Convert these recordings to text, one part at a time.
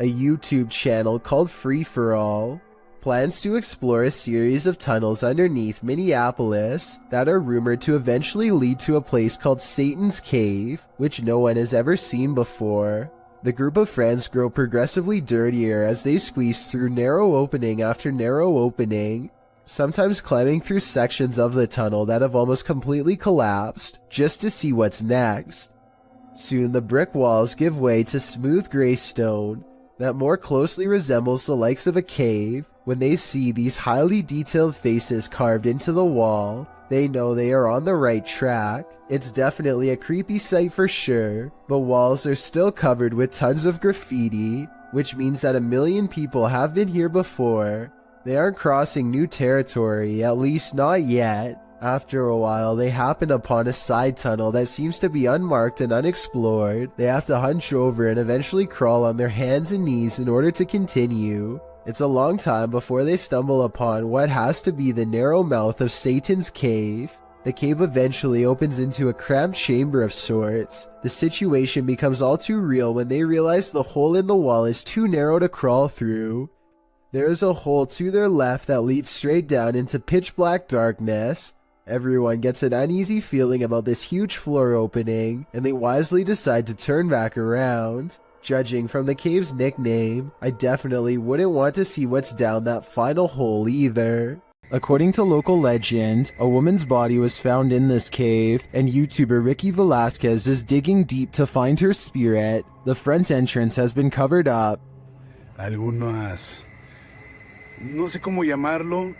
a YouTube channel called Free For All, plans to explore a series of tunnels underneath Minneapolis that are rumored to eventually lead to a place called Satan's Cave, which no one has ever seen before. The group of friends grow progressively dirtier as they squeeze through narrow opening after narrow opening, sometimes climbing through sections of the tunnel that have almost completely collapsed just to see what's next. Soon the brick walls give way to smooth gray stone that more closely resembles the likes of a cave. When they see these highly detailed faces carved into the wall, they know they are on the right track. It's definitely a creepy sight for sure, but walls are still covered with tons of graffiti, which means that 1 million people have been here before. They aren't crossing new territory, at least not yet. After a while, they happen upon a side tunnel that seems to be unmarked and unexplored. They have to hunch over and eventually crawl on their hands and knees in order to continue. It's a long time before they stumble upon what has to be the narrow mouth of Satan's Cave. The cave eventually opens into a cramped chamber of sorts. The situation becomes all too real when they realize the hole in the wall is too narrow to crawl through. There is a hole to their left that leads straight down into pitch black darkness. Everyone gets an uneasy feeling about this huge floor opening, and they wisely decide to turn back around. Judging from the cave's nickname, I definitely wouldn't want to see what's down that final hole either. According to local legend, a woman's body was found in this cave, and YouTuber Ricky Velasquez is digging deep to find her spirit. The front entrance has been covered up. Algunas... no sé cómo llamarlo.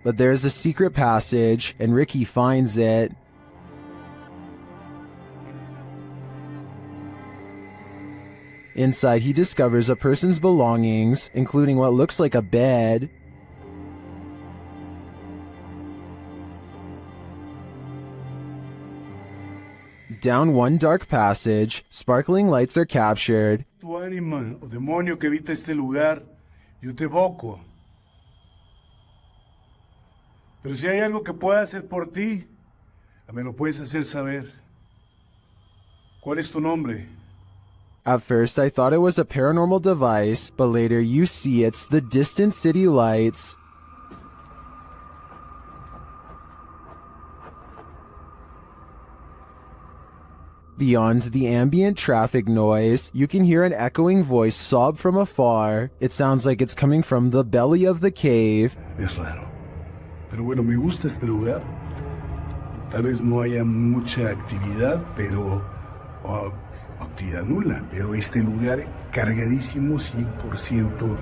But there's a secret passage, and Ricky finds it. Inside, he discovers a person's belongings, including what looks like a bed. Down one dark passage, sparkling lights are captured. Tu ánima o demonio que habita este lugar, yo te evoco. Pero si hay algo que pueda hacer por ti, me lo puedes hacer saber. ¿Cuál es tu nombre? At first, I thought it was a paranormal device, but later you see it's the distant city lights. Beyond the ambient traffic noise, you can hear an echoing voice sob from afar. It sounds like it's coming from the belly of the cave. Es raro. Pero bueno, me gusta este lugar. Tal vez no haya mucha actividad, pero... actividad nula, pero este lugar cargadísimo, 100%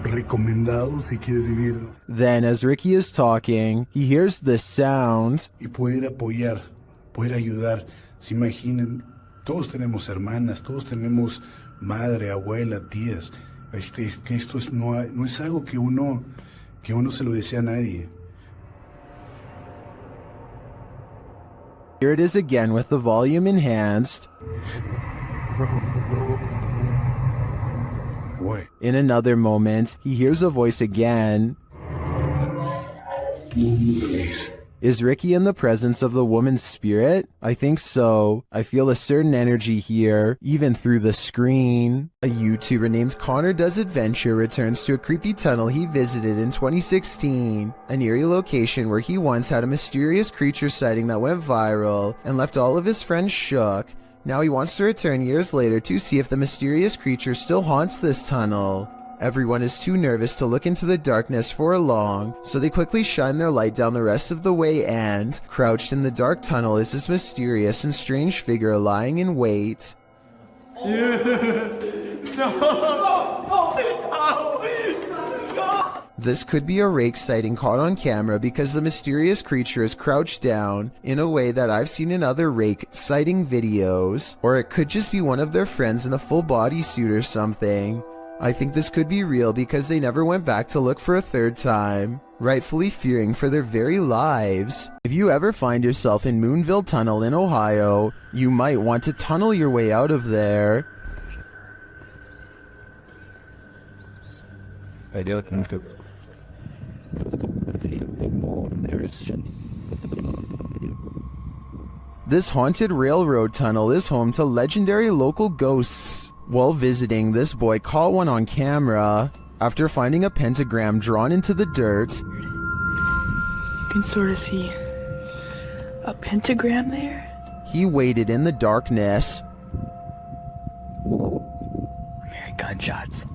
recomendado si quieres vivir. Then, as Ricky is talking, he hears this sound. Y poder apoyar, poder ayudar. Se imaginen, todos tenemos hermanas, todos tenemos madre, abuela, tías. Que esto no es algo que uno se lo desea a nadie. Here it is again with the volume enhanced. Boy. In another moment, he hears a voice again. Is Ricky in the presence of the woman's spirit? I think so. I feel a certain energy here, even through the screen. A YouTuber named Connor Does Adventure returns to a creepy tunnel he visited in 2016, an eerie location where he once had a mysterious creature sighting that went viral and left all of his friends shook. Now he wants to return years later to see if the mysterious creature still haunts this tunnel. Everyone is too nervous to look into the darkness for long, so they quickly shine their light down the rest of the way and, crouched in the dark tunnel is this mysterious and strange figure lying in wait. This could be a rake sighting caught on camera because the mysterious creature is crouched down in a way that I've seen in other rake sighting videos, or it could just be one of their friends in a full bodysuit or something. I think this could be real because they never went back to look for a third time, rightfully fearing for their very lives. If you ever find yourself in Moonville Tunnel in Ohio, you might want to tunnel your way out of there. This haunted railroad tunnel is home to legendary local ghosts. While visiting, this boy caught one on camera after finding a pentagram drawn into the dirt. You can sort of see a pentagram there. He waited in the darkness. I'm hearing gunshots.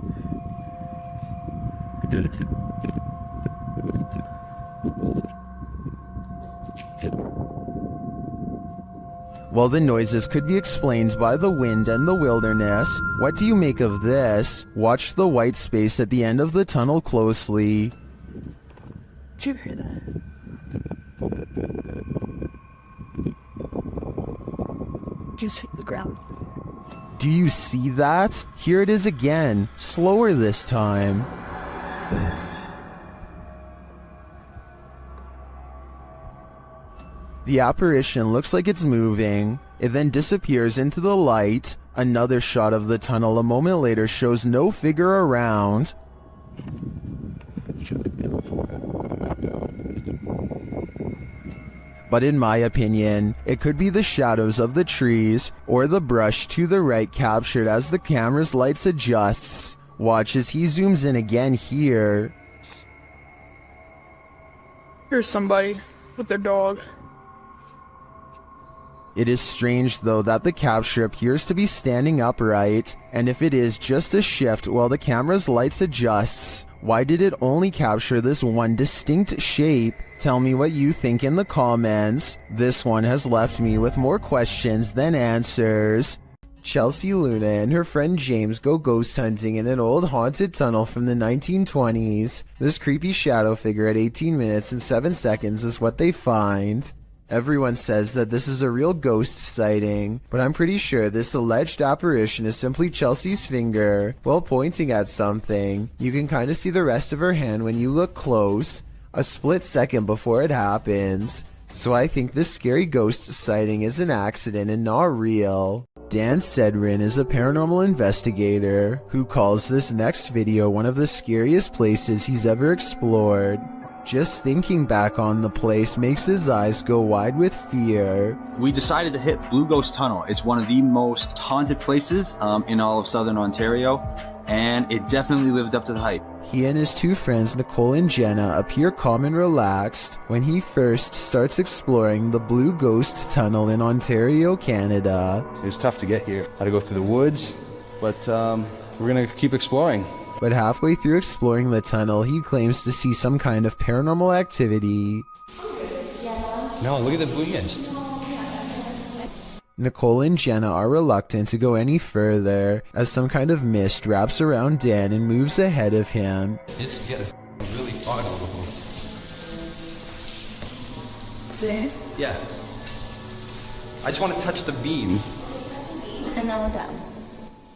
While the noises could be explained by the wind and the wilderness, what do you make of this? Watch the white space at the end of the tunnel closely. Did you hear that? Just hit the ground. Do you see that? Here it is again, slower this time. The apparition looks like it's moving. It then disappears into the light. Another shot of the tunnel a moment later shows no figure around. But in my opinion, it could be the shadows of the trees or the brush to the right captured as the camera's lights adjusts. Watch as he zooms in again here. Here's somebody with their dog. It is strange though that the capture appears to be standing upright, and if it is just a shift while the camera's lights adjusts, why did it only capture this one distinct shape? Tell me what you think in the comments. This one has left me with more questions than answers. Chelsea Luna and her friend James go ghost hunting in an old haunted tunnel from the 1920s. This creepy shadow figure at 18 minutes and 7 seconds is what they find. Everyone says that this is a real ghost sighting, but I'm pretty sure this alleged apparition is simply Chelsea's finger while pointing at something. You can kind of see the rest of her hand when you look close, a split second before it happens. So I think this scary ghost sighting is an accident and not real. Dan Sedrin is a paranormal investigator who calls this next video one of the scariest places he's ever explored. Just thinking back on the place makes his eyes go wide with fear. We decided to hit Blue Ghost Tunnel. It's one of the most haunted places in all of Southern Ontario, and it definitely lived up to the hype. He and his two friends Nicole and Jenna appear calm and relaxed when he first starts exploring the Blue Ghost Tunnel in Ontario, Canada. It was tough to get here. Had to go through the woods, but we're gonna keep exploring. But halfway through exploring the tunnel, he claims to see some kind of paranormal activity. No, look at the blue mist. Nicole and Jenna are reluctant to go any further as some kind of mist wraps around Dan and moves ahead of him. It's getting really far now. Yeah. I just want to touch the beam. And then we're done.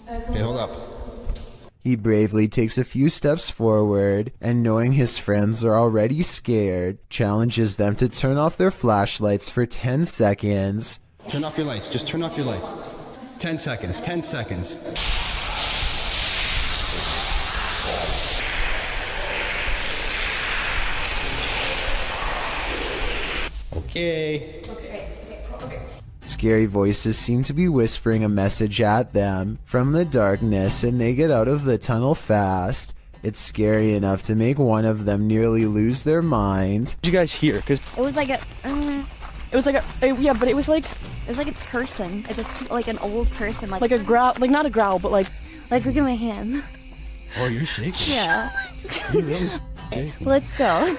Okay, hold up. He bravely takes a few steps forward and, knowing his friends are already scared, challenges them to turn off their flashlights for 10 seconds. Turn off your lights. Just turn off your lights. 10 seconds. 10 seconds. Okay. Scary voices seem to be whispering a message at them from the darkness, and they get out of the tunnel fast. It's scary enough to make one of them nearly lose their mind. What did you guys hear? Because It was like a, yeah, but it was like a person, like an old person, like a growl, like not a growl, but like look at my hand. oh, you're shaking. Yeah. You're really shaking. Let's go.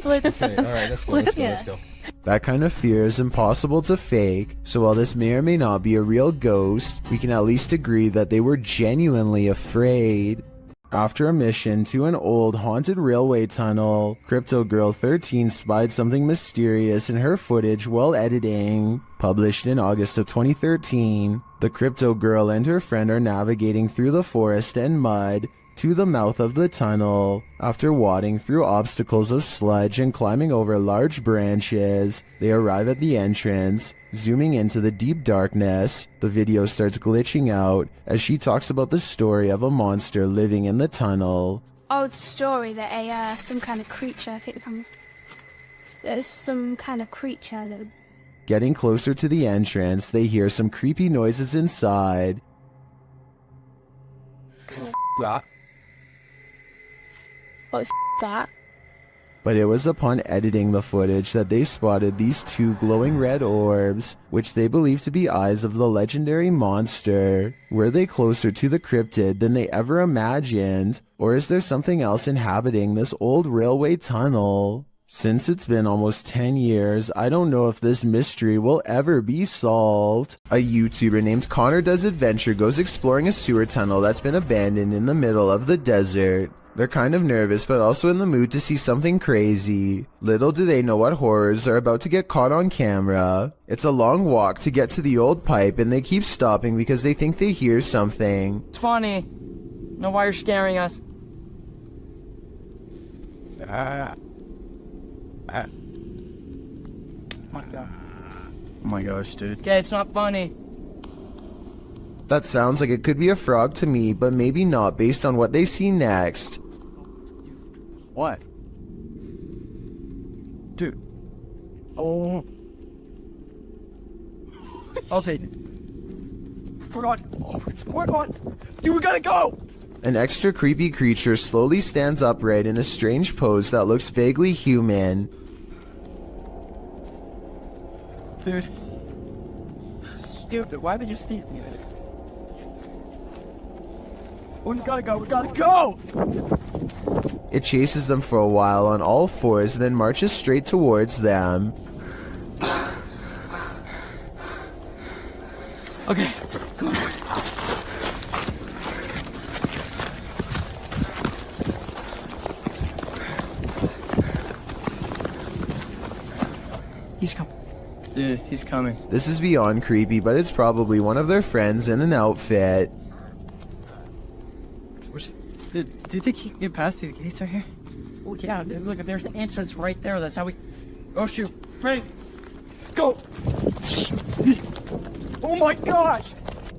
Let's. Okay, all right, let's go. Let's go. Let's go. That kind of fear is impossible to fake, so while this may or may not be a real ghost, we can at least agree that they were genuinely afraid. After a mission to an old haunted railway tunnel, Crypto Girl 13 spied something mysterious in her footage while editing. Published in August of 2013, the Crypto Girl and her friend are navigating through the forest and mud to the mouth of the tunnel. After wading through obstacles of sludge and climbing over large branches, they arrive at the entrance. Zooming into the deep darkness, the video starts glitching out as she talks about the story of a monster living in the tunnel. Old story that some kind of creature, I think there's some kind of creature that... Getting closer to the entrance, they hear some creepy noises inside. that. What's that? But it was upon editing the footage that they spotted these two glowing red orbs, which they believed to be eyes of the legendary monster. Were they closer to the cryptid than they ever imagined? Or is there something else inhabiting this old railway tunnel? Since it's been almost 10 years, I don't know if this mystery will ever be solved. A YouTuber named Connor Does Adventure goes exploring a sewer tunnel that's been abandoned in the middle of the desert. They're kind of nervous, but also in the mood to see something crazy. Little do they know what horrors are about to get caught on camera. It's a long walk to get to the old pipe, and they keep stopping because they think they hear something. It's funny. Know why you're scaring us? Oh my gosh, dude. Okay, it's not funny. That sounds like it could be a frog to me, but maybe not based on what they see next. What? Dude. Oh. Okay. We're on. Dude, we gotta go! An extra creepy creature slowly stands upright in a strange pose that looks vaguely human. Dude. Stupid, why would you steal me? We gotta go! It chases them for a while on all fours, then marches straight towards them. Okay, come on. He's coming. Dude, he's coming. This is beyond creepy, but it's probably one of their friends in an outfit. Do you think he can get past these gates right here? Oh yeah, dude, look, there's the entrance right there. That's how we... Oh shoot, ready? Go! Oh my gosh!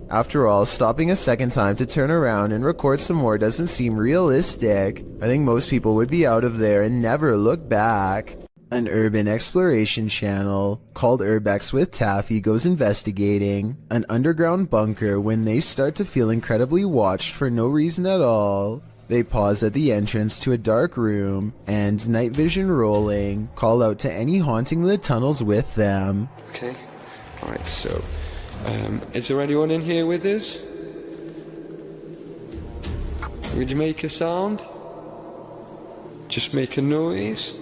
After all, stopping a second time to turn around and record some more doesn't seem realistic. I think most people would be out of there and never look back. An urban exploration channel called Urbex with Taffy goes investigating an underground bunker when they start to feel incredibly watched for no reason at all. They pause at the entrance to a dark room and, night vision rolling, call out to any haunting the tunnels with them. Okay, alright, so, is there anyone in here with us? Would you make a sound? Just make a noise?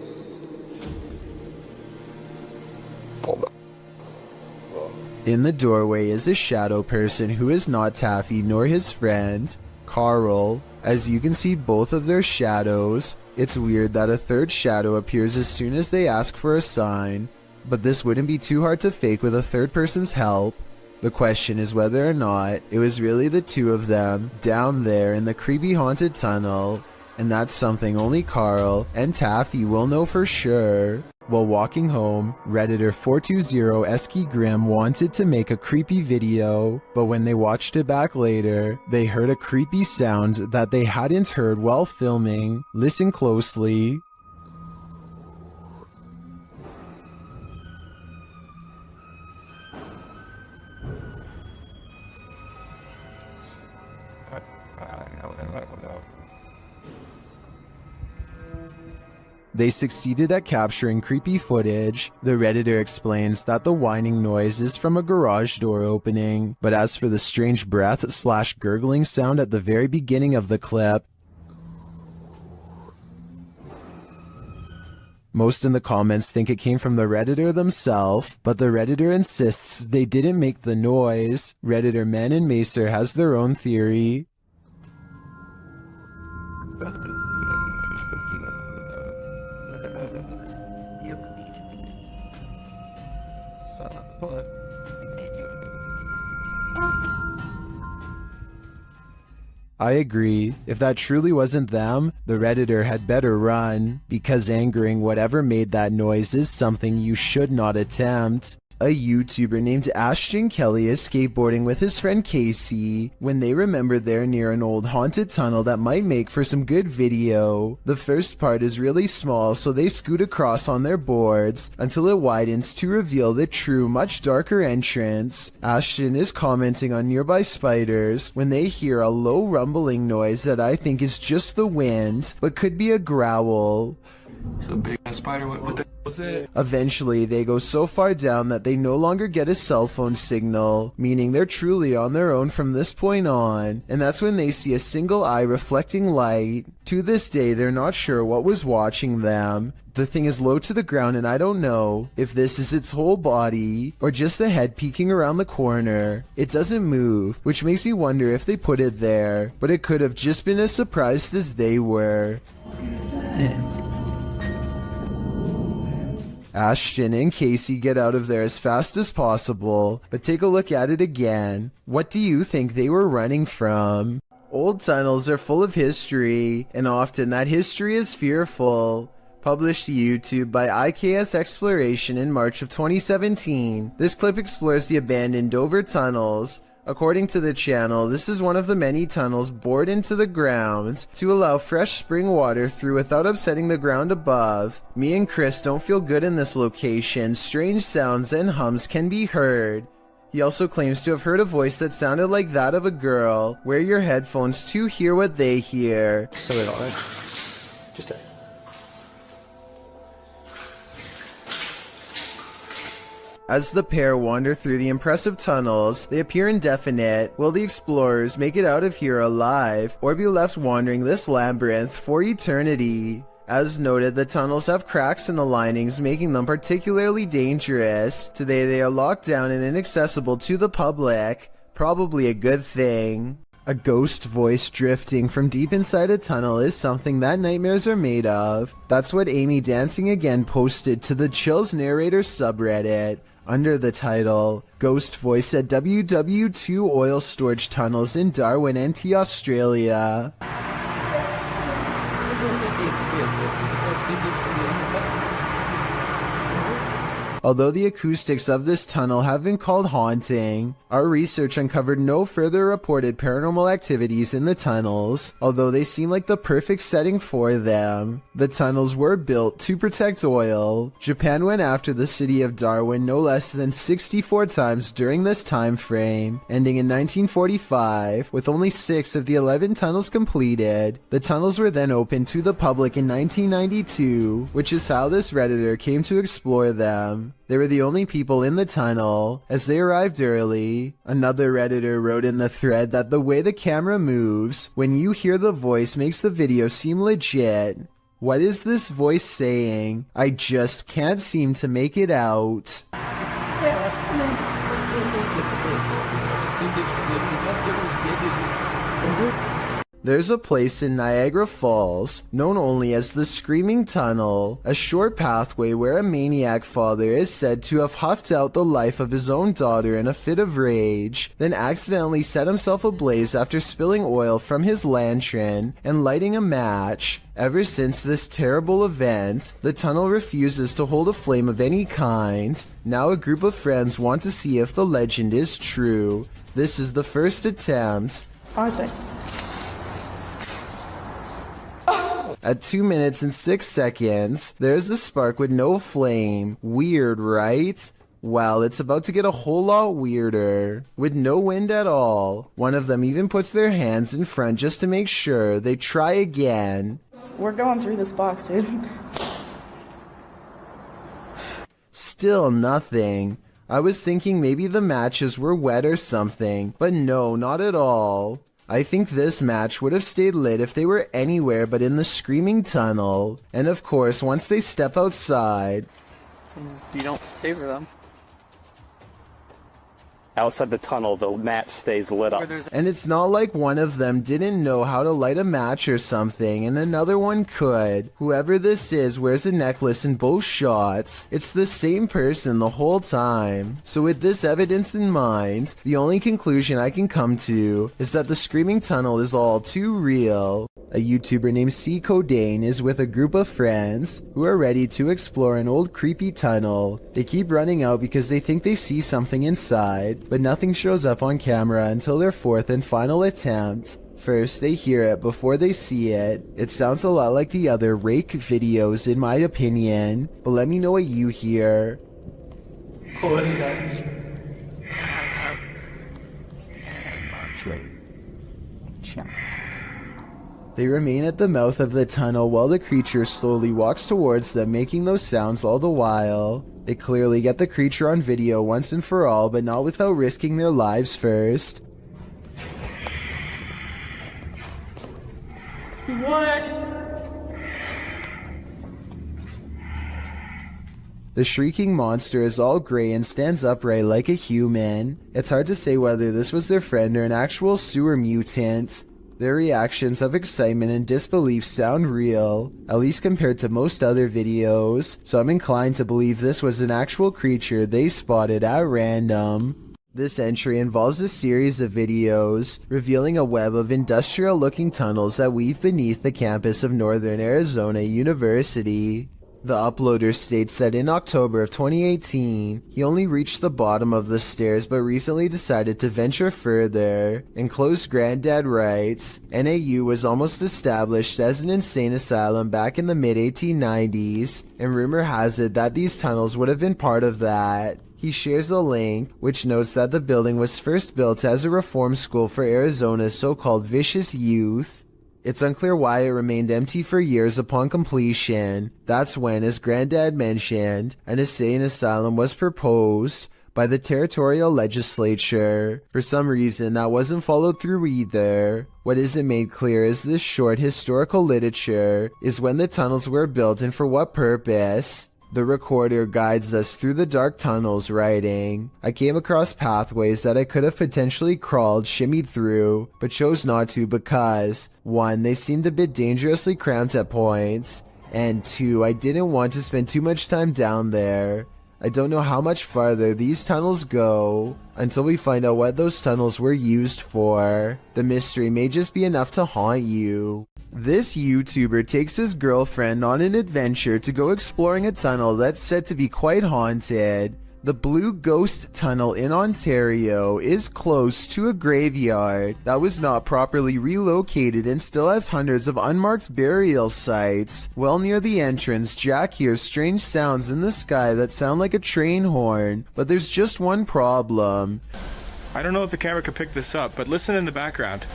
In the doorway is a shadow person who is not Taffy nor his friend, Carl. As you can see both of their shadows, it's weird that a third shadow appears as soon as they ask for a sign, but this wouldn't be too hard to fake with a third person's help. The question is whether or not it was really the two of them down there in the creepy haunted tunnel, and that's something only Carl and Taffy will know for sure. While walking home, Redditor 420 Esky Grimm wanted to make a creepy video, but when they watched it back later, they heard a creepy sound that they hadn't heard while filming. Listen closely. They succeeded at capturing creepy footage. The Redditor explains that the whining noise is from a garage door opening, but as for the strange breath/gurgling sound at the very beginning of the clip, most in the comments think it came from the Redditor themselves, but the Redditor insists they didn't make the noise. Redditor Men and Macer has their own theory. I agree. If that truly wasn't them, the Redditor had better run, because angering whatever made that noise is something you should not attempt. A YouTuber named Ashton Kelly is skateboarding with his friend Casey when they remember they're near an old haunted tunnel that might make for some good video. The first part is really small, so they scoot across on their boards until it widens to reveal the true, much darker entrance. Ashton is commenting on nearby spiders when they hear a low rumbling noise that I think is just the wind, but could be a growl. It's a big ass spider. What the was it? Eventually, they go so far down that they no longer get a cell phone signal, meaning they're truly on their own from this point on, and that's when they see a single eye reflecting light. To this day, they're not sure what was watching them. The thing is low to the ground, and I don't know if this is its whole body or just the head peeking around the corner. It doesn't move, which makes me wonder if they put it there, but it could have just been as surprised as they were. Ashton and Casey get out of there as fast as possible, but take a look at it again. What do you think they were running from? Old tunnels are full of history, and often that history is fearful. Published to YouTube by IKS Exploration in March of 2017, this clip explores the abandoned Dover tunnels. According to the channel, this is one of the many tunnels bored into the ground to allow fresh spring water through without upsetting the ground above. Me and Chris don't feel good in this location. Strange sounds and hums can be heard. He also claims to have heard a voice that sounded like that of a girl. Wear your headphones to hear what they hear. Sorry about that. Just As the pair wander through the impressive tunnels, they appear indefinite. Will the explorers make it out of here alive, or be left wandering this labyrinth for eternity? As noted, the tunnels have cracks in the linings, making them particularly dangerous. Today they are locked down and inaccessible to the public. Probably a good thing. A ghost voice drifting from deep inside a tunnel is something that nightmares are made of. That's what Amy Dancing Again posted to the Chills Narrator subreddit under the title, Ghost Voice at WW2 Oil Storage Tunnels in Darwin, NT, Australia. Although the acoustics of this tunnel have been called haunting, our research uncovered no further reported paranormal activities in the tunnels, although they seem like the perfect setting for them. The tunnels were built to protect oil. Japan went after the city of Darwin no less than 64 times during this time frame, ending in 1945, with only 6 of the 11 tunnels completed. The tunnels were then opened to the public in 1992, which is how this Redditor came to explore them. They were the only people in the tunnel, as they arrived early. Another Redditor wrote in the thread that the way the camera moves when you hear the voice makes the video seem legit. What is this voice saying? I just can't seem to make it out. There's a place in Niagara Falls, known only as the Screaming Tunnel, a short pathway where a maniac father is said to have huffed out the life of his own daughter in a fit of rage, then accidentally set himself ablaze after spilling oil from his lantern and lighting a match. Ever since this terrible event, the tunnel refuses to hold a flame of any kind. Now a group of friends want to see if the legend is true. This is the first attempt. Pause it. At 2 minutes and 6 seconds, there's a spark with no flame. Weird, right? Well, it's about to get a whole lot weirder. With no wind at all. One of them even puts their hands in front just to make sure. They try again. We're going through this box, dude. Still nothing. I was thinking maybe the matches were wet or something, but no, not at all. I think this match would have stayed lit if they were anywhere but in the Screaming Tunnel. And of course, once they step outside... You don't savor them. outside the tunnel, the match stays lit up. And it's not like one of them didn't know how to light a match or something and another one could. Whoever this is wears a necklace in both shots. It's the same person the whole time. So with this evidence in mind, the only conclusion I can come to is that the Screaming Tunnel is all too real. A YouTuber named C. Codain is with a group of friends who are ready to explore an old creepy tunnel. They keep running out because they think they see something inside, but nothing shows up on camera until their fourth and final attempt. First, they hear it before they see it. It sounds a lot like the other Rake videos in my opinion, but let me know what you hear. What is that? They remain at the mouth of the tunnel while the creature slowly walks towards them, making those sounds all the while. They clearly get the creature on video once and for all, but not without risking their lives first. What? The shrieking monster is all grey and stands upright like a human. It's hard to say whether this was their friend or an actual sewer mutant. Their reactions of excitement and disbelief sound real, at least compared to most other videos, so I'm inclined to believe this was an actual creature they spotted at random. This entry involves a series of videos revealing a web of industrial-looking tunnels that weave beneath the campus of Northern Arizona University. The uploader states that in October of 2018, he only reached the bottom of the stairs but recently decided to venture further. Enclosed Granddad writes, NAU was almost established as an insane asylum back in the mid-1890s, and rumor has it that these tunnels would have been part of that. He shares a link, which notes that the building was first built as a reform school for Arizona's so-called vicious youth. It's unclear why it remained empty for years upon completion. That's when, as Granddad mentioned, an insane asylum was proposed by the territorial legislature. For some reason, that wasn't followed through either. What isn't made clear is this short historical literature is when the tunnels were built and for what purpose. The recorder guides us through the dark tunnels, writing, I came across pathways that I could have potentially crawled, shimmied through, but chose not to because, 1, they seemed a bit dangerously cramped at points, and 2, I didn't want to spend too much time down there. I don't know how much farther these tunnels go until we find out what those tunnels were used for. The mystery may just be enough to haunt you. This YouTuber takes his girlfriend on an adventure to go exploring a tunnel that's said to be quite haunted. The Blue Ghost Tunnel in Ontario is close to a graveyard that was not properly relocated and still has hundreds of unmarked burial sites. Well near the entrance, Jack hears strange sounds in the sky that sound like a train horn, but there's just one problem. I don't know if the camera could pick this up, but listen in the background.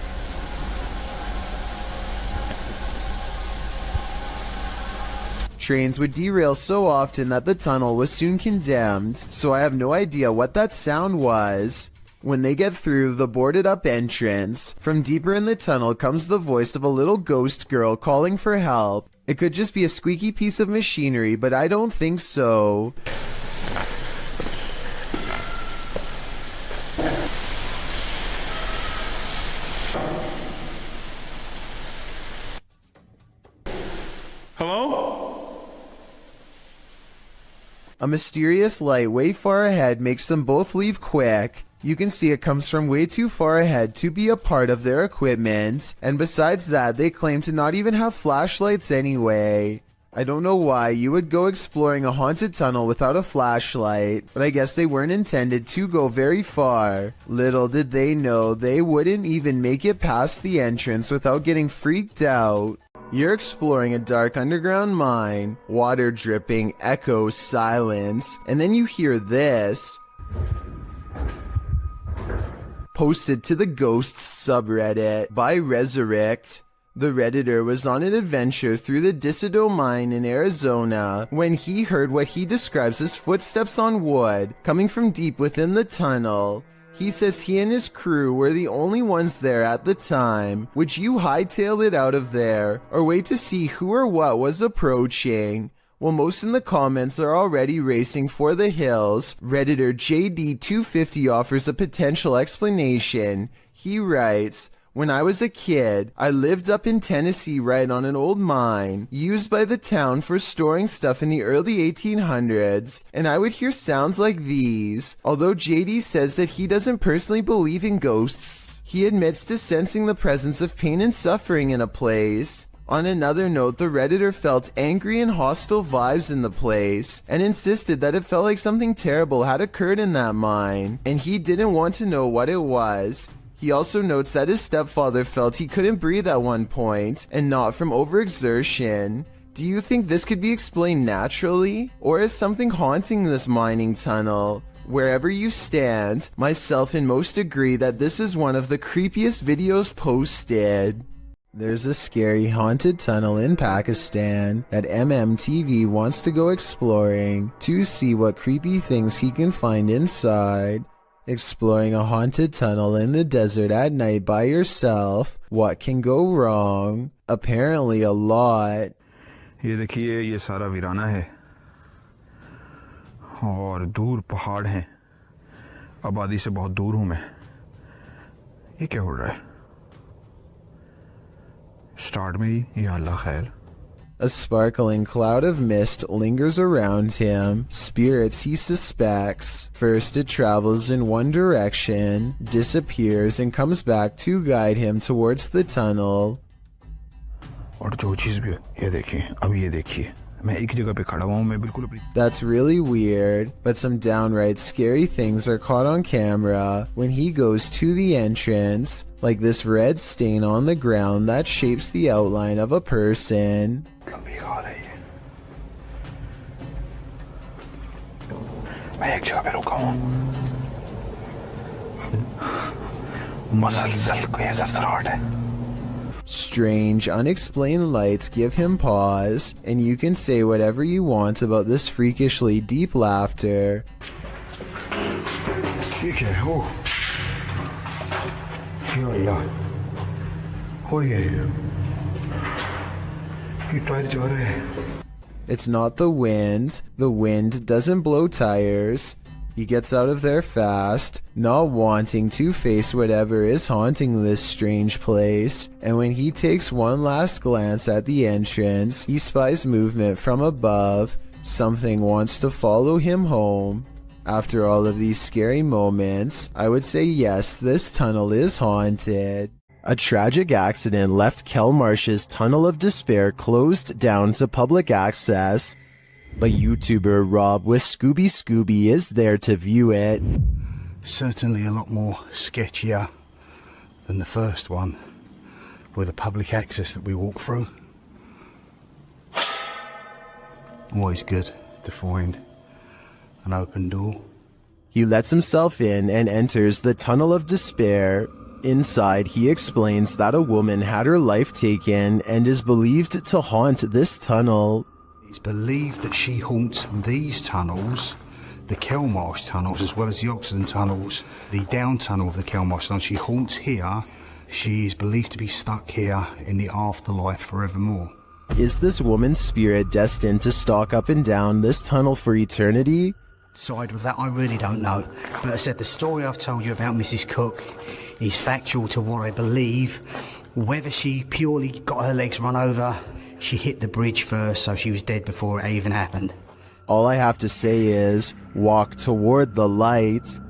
Trains would derail so often that the tunnel was soon condemned, so I have no idea what that sound was. When they get through the boarded up entrance, from deeper in the tunnel comes the voice of a little ghost girl calling for help. It could just be a squeaky piece of machinery, but I don't think so. Hello? A mysterious light way far ahead makes them both leave quick. You can see it comes from way too far ahead to be a part of their equipment, and besides that, they claim to not even have flashlights anyway. I don't know why you would go exploring a haunted tunnel without a flashlight, but I guess they weren't intended to go very far. Little did they know they wouldn't even make it past the entrance without getting freaked out. You're exploring a dark underground mine, water dripping, echoes, silence, and then you hear this. Posted to the Ghosts subreddit by Resurrect. The Redditor was on an adventure through the Disido mine in Arizona when he heard what he describes as footsteps on wood coming from deep within the tunnel. He says he and his crew were the only ones there at the time. Would you hightail it out of there or wait to see who or what was approaching? While most in the comments are already racing for the hills, Redditor JD250 offers a potential explanation. He writes, "When I was a kid, I lived up in Tennessee right on an old mine used by the town for storing stuff in the early 1800s, and I would hear sounds like these." Although JD says that he doesn't personally believe in ghosts, he admits to sensing the presence of pain and suffering in a place. On another note, the Redditor felt angry and hostile vibes in the place and insisted that it felt like something terrible had occurred in that mine, and he didn't want to know what it was. He also notes that his stepfather felt he couldn't breathe at one point, and not from overexertion. Do you think this could be explained naturally, or is something haunting this mining tunnel? Wherever you stand, myself and most agree that this is one of the creepiest videos posted. There's a scary haunted tunnel in Pakistan that MMTV wants to go exploring to see what creepy things he can find inside. Exploring a haunted tunnel in the desert at night by yourself, what can go wrong? Apparently a lot. ये देखिए ये सारा वीराना है और दूर पहाड़ हैं, आबादी से बहुत दूर हूँ मैं। ये क्या हो रहा है? स्टार्ट में ही या अल्लाह खैर। A sparkling cloud of mist lingers around him. Spirits he suspects. First it travels in one direction, disappears, and comes back to guide him towards the tunnel. और जो चीज़ भी ये देखिए, अब ये देखिए, मैं एक जगह पे खड़ा हुआ हूँ, मैं बिल्कुल अपनी। That's really weird, but some downright scary things are caught on camera when he goes to the entrance, like this red stain on the ground that shapes the outline of a person. मैं एक जगह पे रुका हूँ, मसलसल कोई ऐसा सराहट है। Strange, unexplained lights give him pause, and you can say whatever you want about this freakishly deep laughter. ये क्या है? ओह, या अल्लाह, हो ये टायर जा रहे हैं। It's not the wind. The wind doesn't blow tires. He gets out of there fast, not wanting to face whatever is haunting this strange place, and when he takes one last glance at the entrance, he spies movement from above. Something wants to follow him home. After all of these scary moments, I would say yes, this tunnel is haunted. A tragic accident left Kelmarsh's Tunnel of Despair closed down to public access, but YouTuber Rob with Scooby is there to view it. Certainly a lot more sketchier than the first one, with the public access that we walk through. Always good to find an open door. He lets himself in and enters the Tunnel of Despair. Inside, he explains that a woman had her life taken and is believed to haunt this tunnel. It's believed that she haunts these tunnels, the Kelmarsh tunnels, as well as the Oxenden tunnels, the down tunnel of the Kelmarsh tunnel. She haunts here. She is believed to be stuck here in the afterlife forevermore. Is this woman's spirit destined to stalk up and down this tunnel for eternity? Side with that, I really don't know. But I said the story I've told you about Mrs. Cook is factual to what I believe. Whether she purely got her legs run over, she hit the bridge first, so she was dead before it even happened. All I have to say is, walk toward the light.